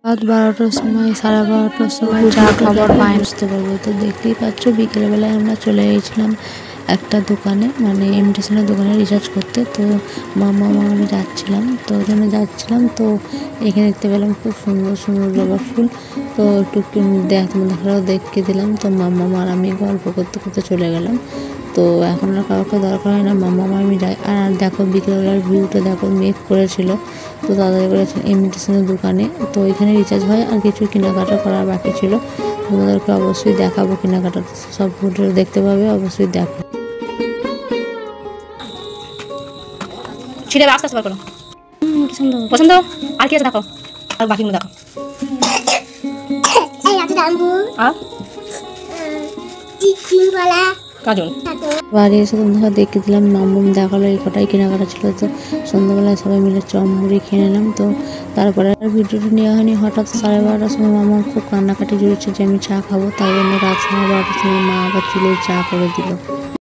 রাত 12টার সময় 12:30টার সময় চা খাবার পায় বুঝতে পারবো। তো দেখতেই পাচ্ছ বিকেলবেলায় আমরা চলে গিয়েছিলাম একটা দোকানে, মানে ইমিটেশনের দোকানে রিচার্জ করতে। তো মামা আমি যাচ্ছিলাম, তো ওখানে যাচ্ছিলাম। তো এখানে দেখতে পেলাম খুব সুন্দর সুন্দর জবা ফুল। তো একটু দেখাও দেখে দিলাম। তো মামা আর আমি গল্প করতে করতে চলে গেলাম। তো এখন আর কাউকে দরকার হয় না, মামা আমি যাই। আর দেখো বিকেলবেলার ভিউটা দেখো, মেঘ করেছিল। তো দাদাই করেছেন ইমিটেশনের দোকানে। তো এখানে রিচার্জ হয় আর কিছু কেনাকাটা করার বাকি ছিল। তোমাদেরকে অবশ্যই দেখাবো কেনাকাটা, সব ভিডিও দেখতে পাবে, অবশ্যই দেখো। ছিঁড়ে আস্তে আস্তে বার করো। কি সুন্দর পছন্দ। আর কি আছে দেখো, আর বাকিগুলো দেখো। এই আছে ডাম্বু আর চিচিওয়ালা কাজল। বাড়ি এসে তোমরা দেখে দিলাম, মামুম দেখালো এই কটাই কেনাকাটা ছিল। তো সন্ধ্যাবেলায় সবাই মিলে চপ মুড়ি খেয়ে নিলাম। তো তারপরে আর ভিডিওটা নেওয়া হয়নি। হঠাৎ 12:30টার সময় মামা খুব কান্নাকাটি জুড়েছে যে আমি চা খাবো। তাই জন্য রাত 12:30টার সময় মা আবার চুলোয় চা করে দিল।